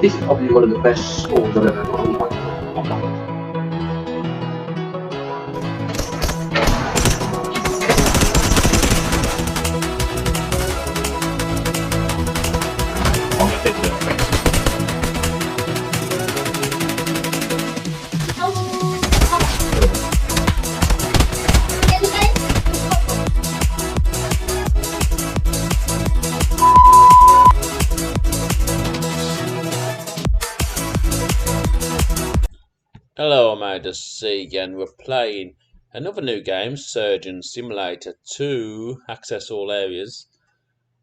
This is probably one of the best scores I've ever got on my account. Hello, I'm out to see again. We're playing another new game, Surgeon Simulator 2, Access All Areas.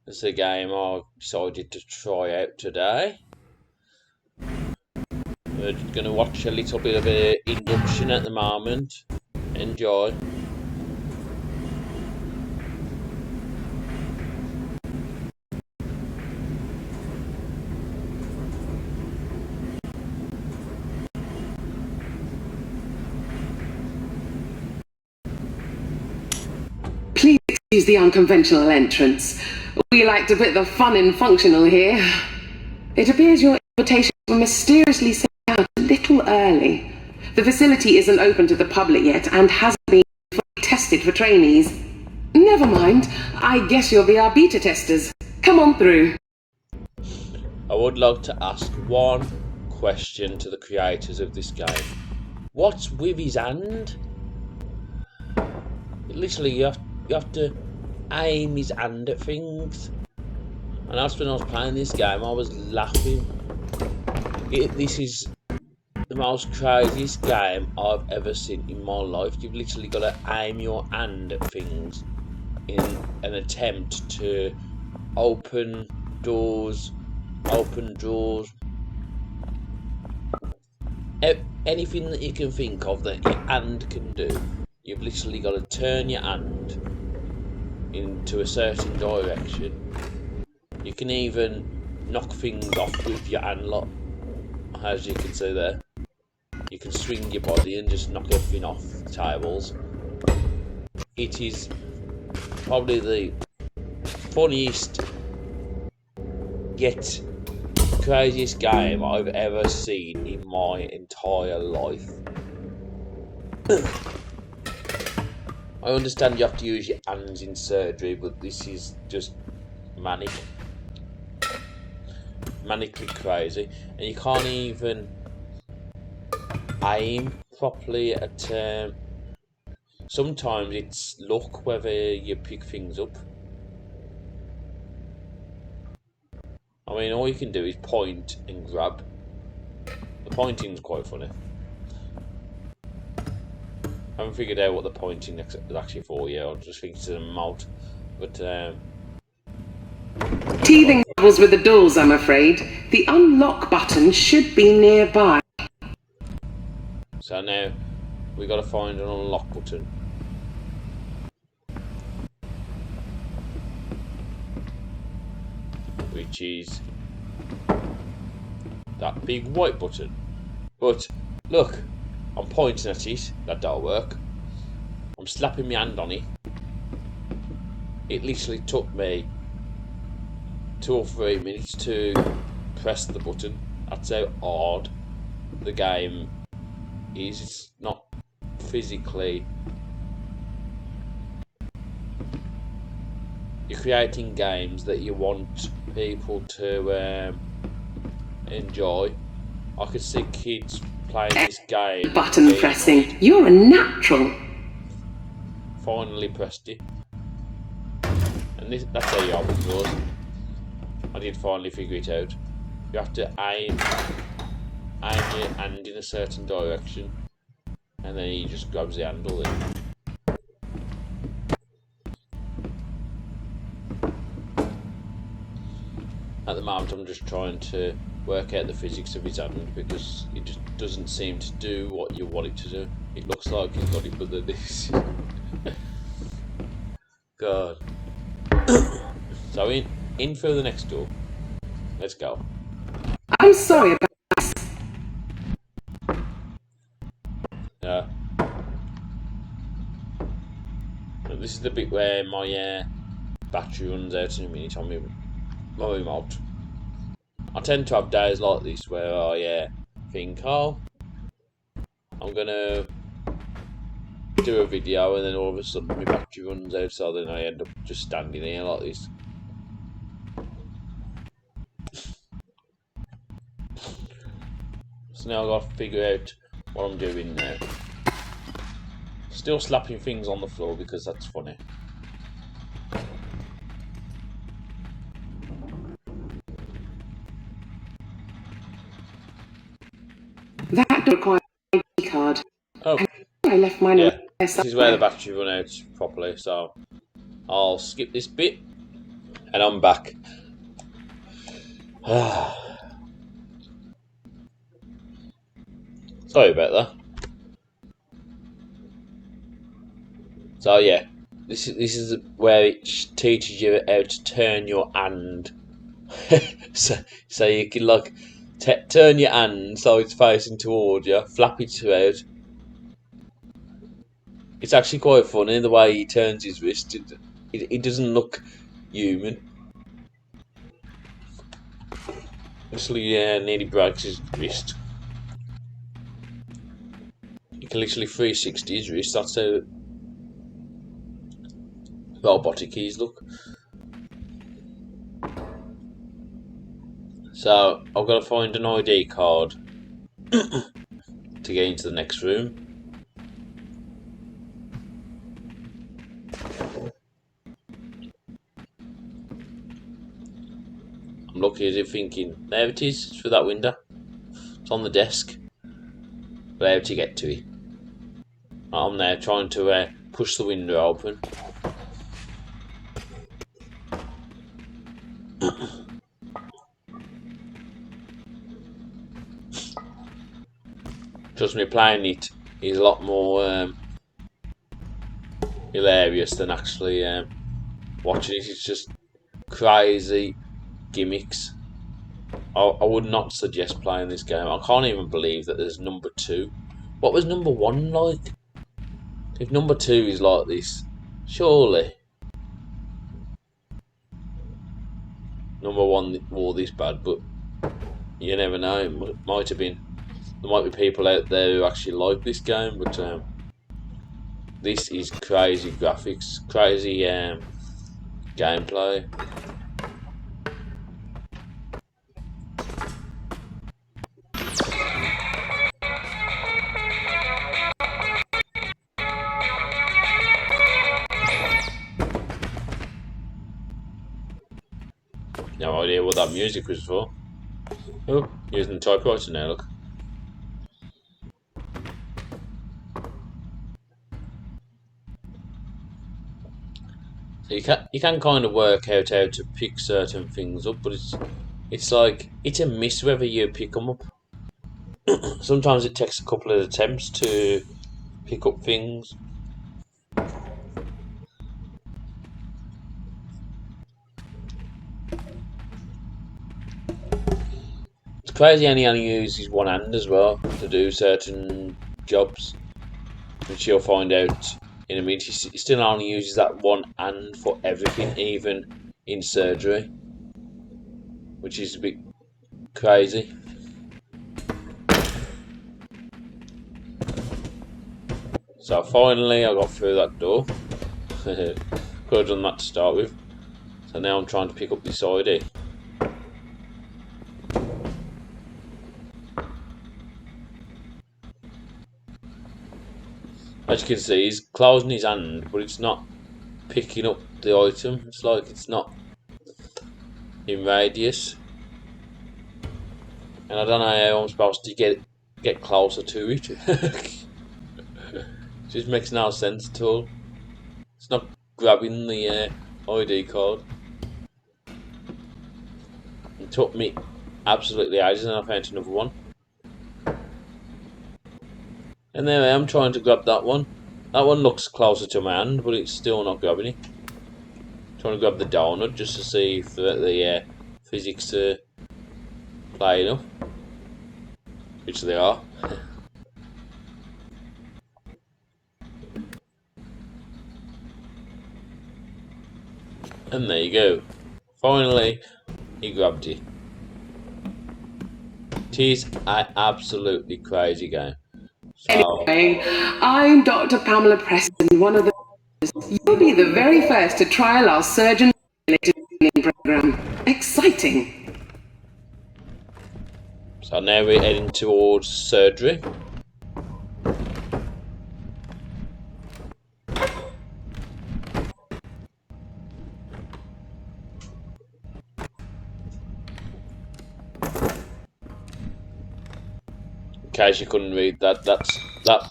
This is a game I've decided to try out today. We're going to watch a little bit of an induction at the moment. Enjoy. Please excuse the unconventional entrance. We like to put the fun in functional here. It appears your invitation was mysteriously sent out a little early. The facility isn't open to the public yet and hasn't been fully tested for trainees. Never mind, I guess you'll be our beta testers. Come on through. I would like to ask one question to the creators of this game. What's with his hand? Literally, you have to aim his hand at things. And that's when I was playing this game, I was laughing. This is the most craziest game I've ever seen in my life. You've literally got to aim your hand at things in an attempt to open doors, open drawers. Anything that you can think of that your hand can do. You've literally got to turn your hand into a certain direction. You can even knock things off with your hand lot, as you can see there. You can swing your body and just knock everything off tables. It is probably the funniest yet craziest game I've ever seen in my entire life. I understand you have to use your hands in surgery, but this is just manically crazy, and you can't even aim properly at. Sometimes it's luck whether you pick things up. I mean, all you can do is point and grab. The pointing's quite funny. I haven't figured out what the pointing is actually for yet. I'll just think it's a mount. But Teething troubles with the doors, I'm afraid. The unlock button should be nearby. So now we got to find an unlock button. Which is that big white button. But look, I'm pointing at it. That'll work. I'm slapping my hand on it. It literally took me 2 or 3 minutes to press the button. That's how hard the game is. It's not physically. You're creating games that you want people to enjoy. I could see kids playing this game. Button pressing. You're a natural. Finally pressed it. And that's how you open doors. I did finally figure it out. You have to aim your hand in a certain direction, and then he just grabs the handle in. At the moment I'm just trying to work out the physics of his hand, because it just doesn't seem to do what you want it to do. It looks like he's got it, but then this. God. So in through the next door. Let's go. I'm sorry about this. Yeah. This is the bit where my battery runs out in a minute on my remote. I tend to have days like this where I think, oh, I'm gonna do a video, and then all of a sudden my battery runs out, so then I end up just standing here like this. So now I've got to figure out what I'm doing now. Still slapping things on the floor because that's funny. That requires an ID card. Oh, I left mine. yeah. This is where the battery run out properly, so I'll skip this bit and I'm back. Sorry about that. So yeah, this is where it teaches you how to turn your hand. so you can like turn your hand so it's facing toward you, flap it out. It's actually quite funny the way he turns his wrist. It doesn't look human. Actually, nearly breaks his wrist. You can literally 360 his wrist. That's how robotic he's look. So I've got to find an ID card to get into the next room. I'm looking at it thinking, there it is, through that window. It's on the desk. But how to get to it? I'm there trying to push the window open. Trust me, playing it is a lot more hilarious than actually watching it. It's just crazy gimmicks. I would not suggest playing this game. I can't even believe that there's number 2. What was number 1 like? If number 2 is like this, surely number 1 were this bad, but you never know. It might have been. There might be people out there who actually like this game, but this is crazy graphics, crazy gameplay. No idea what that music was for. Oh, using the typewriter now, look. So you can kind of work out how to pick certain things up, but it's like it's a miss whether you pick them up. Sometimes it takes a couple of attempts to pick up things. It's crazy how he only uses one hand as well to do certain jobs, which you'll find out in a minute. He still only uses that one hand for everything, even in surgery, which is a bit crazy. So finally I got through that door. Could have done that to start with. So now I'm trying to pick up this ID. As you can see, he's closing his hand, but it's not picking up the item. It's like it's not in radius. And I don't know how I'm supposed to get closer to it. It just makes no sense at all. It's not grabbing the ID card. It took me absolutely ages, and I found another one. And there I am trying to grab that one. That one looks closer to my hand, but it's still not grabbing it. Trying to grab the donut just to see if the physics are playing up, which they are. And there you go. Finally, he grabbed it. It is an absolutely crazy game. So, Anyway, I'm Dr. Pamela Preston, one of the... You'll be the very first to trial our surgeon-related training program. Exciting. so now we're heading towards surgery. In case you couldn't read that, that's that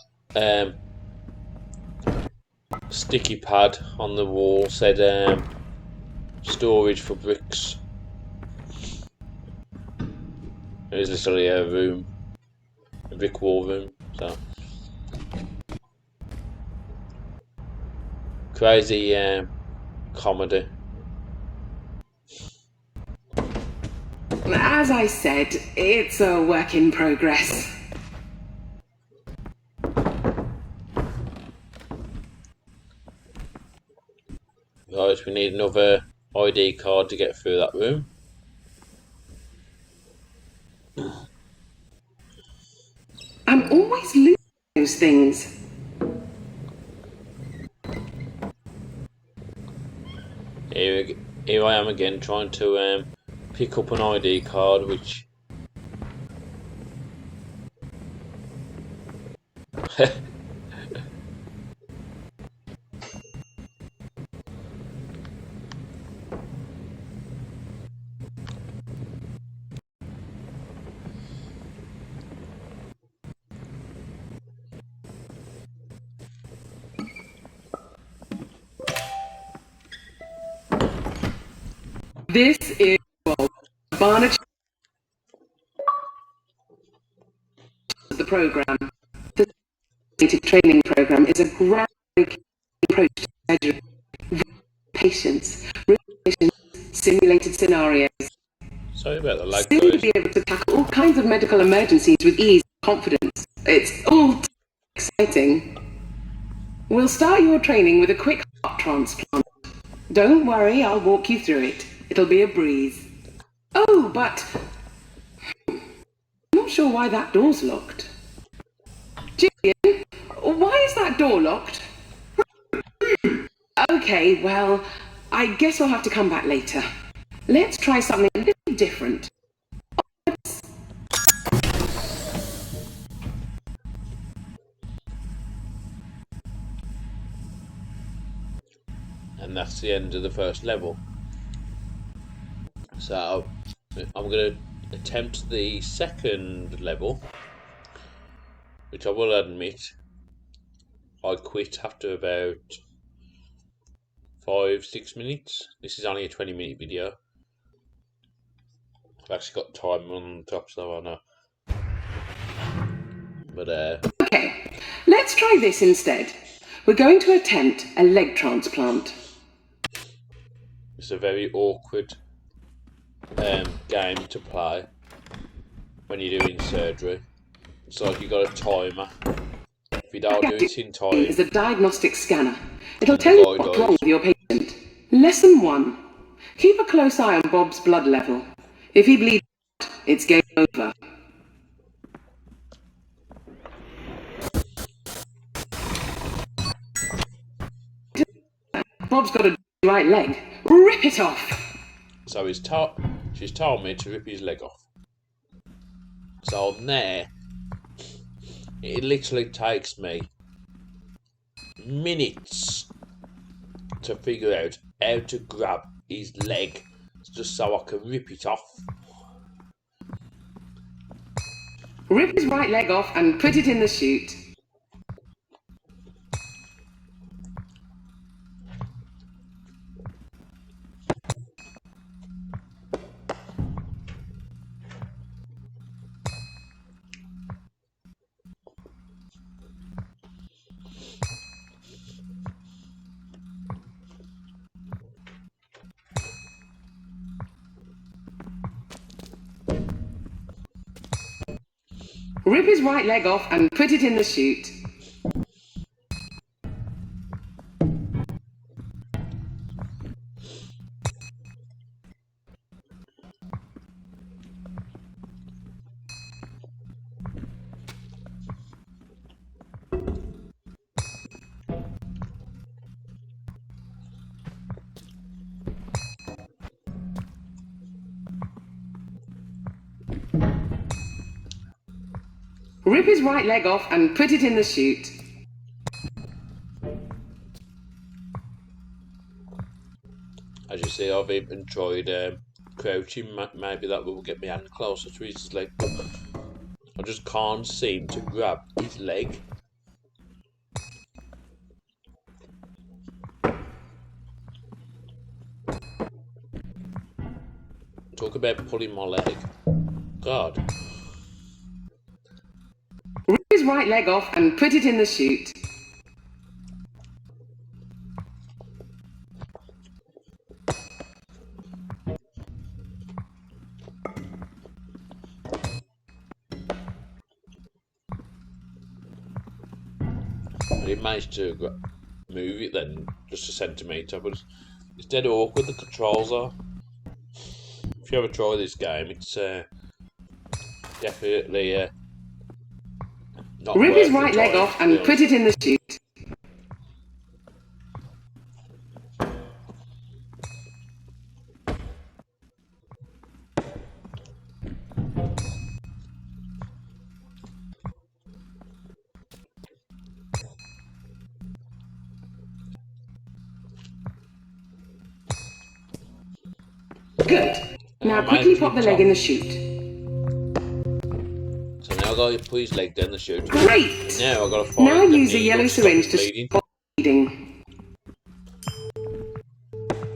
sticky pad on the wall said storage for bricks. There's literally a room, a brick wall room. So crazy comedy. As I said, it's a work in progress. Right, we need another ID card to get through that room. I'm always losing those things. Here I am again trying to pick up an ID card, which This is Barnett. The program, the training program, is a groundbreaking approach to surgery. Patients, simulated scenarios. sorry about the lag, Soon to guys. be able to tackle all kinds of medical emergencies with ease and confidence. It's all exciting. We'll start your training with a quick heart transplant. Don't worry, I'll walk you through it. It'll be a breeze. Oh, but I'm not sure why that door's locked. Julian, why is that door locked? Okay, well, I guess we'll have to come back later. Let's try something a little different. And that's the end of the first level. So I'm going to attempt the second level, which I will admit I quit after about 5-6 minutes. This is only a 20-minute video. I've actually got time on the top, so I know. But Okay, let's try this instead. We're going to attempt a leg transplant. it's a very awkward game to play when you're doing surgery. It's like you got a timer. If you don't do it in time, Is a diagnostic scanner. It'll tell you what's wrong with your patient. Lesson 1. Keep a close eye on Bob's blood level. If he bleeds out, it's game over. Bob's got a right leg. Rip it off! so she's told me to rip his leg off. So I'm there. It literally takes me minutes to figure out how to grab his leg just so I can rip it off. Rip his right leg off and put it in the chute. Rip his right leg off and put it in the chute. Rip his right leg off and put it in the chute. As you see, I've even tried crouching. Maybe that will get my hand closer to his leg, but I just can't seem to grab his leg. Talk about pulling my leg. God. Rip his right leg off and put it in the chute. I didn't manage to move it then, just a centimetre, but it's dead awkward, the controls are. If you ever try this game, it's definitely not Rip worth his right the leg time, off and put it in the chute. Good. Now quickly pop the leg in the chute. So now I've got to put his leg down the chute. Great! Now I've got to find Now the use a needle yellow to stop syringe him to bleeding. stop bleeding.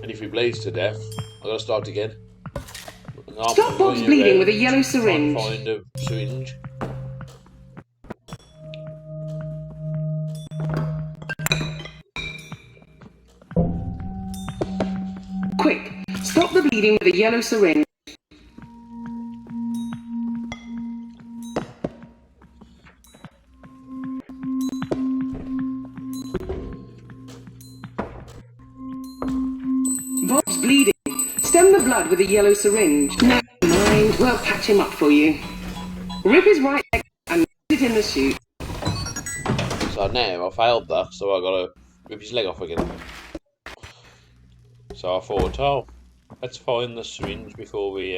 And if he bleeds to death, I've got to start again. Stop Bob's bleeding with a yellow syringe. Trying to find a syringe. Quick, stop the bleeding with a yellow syringe. Bob's bleeding. Stem the blood with a yellow syringe. Never mind, we'll patch him up for you. Rip his right leg and put it in the chute. So now I failed that, so I got to rip his leg off again. So I thought, oh, let's find the syringe before we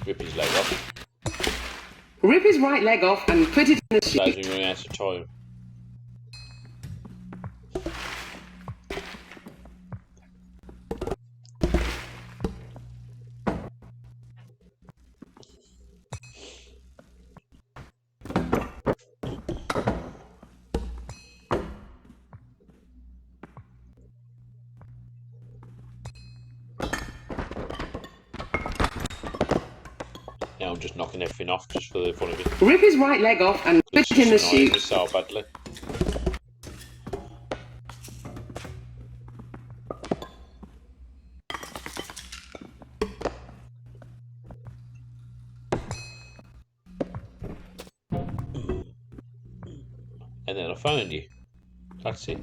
rip his leg off. Rip his right leg off and put it in the Saves chute. me running out of time. Now I'm just knocking everything off just for the fun of it. Rip his right leg off and put It's it in the just annoying me chute. so badly. And then I found you. That's it.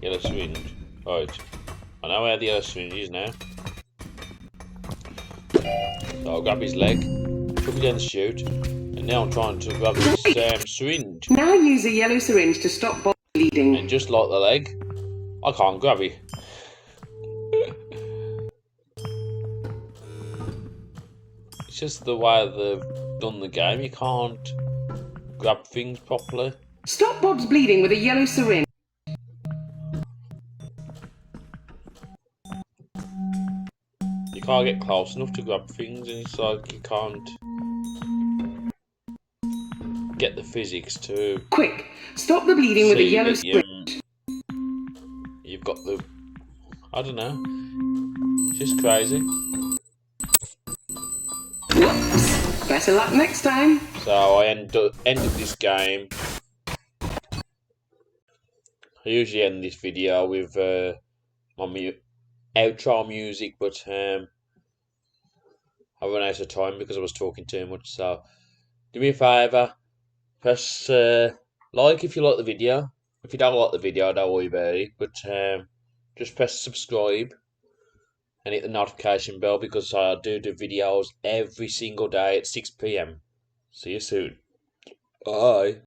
Yellow syringe. Right. I know where the yellow syringe is now. So I'll grab his leg, put it down the chute, and now I'm trying to grab this syringe. Now use a yellow syringe to stop Bob bleeding. And just like the leg, I can't grab it. It's just the way they've done the game, you can't grab things properly. Stop Bob's bleeding with a yellow syringe. You can't get close enough to grab things, and it's like you can't get the physics to Quick, stop the bleeding with a see yellow that syringe. you've got the, I don't know, it's just crazy. Whoops. Better luck next time. So I ended this game. I usually end this video with my outro music, but I ran out of time because I was talking too much. So do me a favour, press like if you like the video. If you don't like the video, don't worry about it. But just press subscribe and hit the notification bell because I do videos every single day at 6 PM. See you soon. Bye.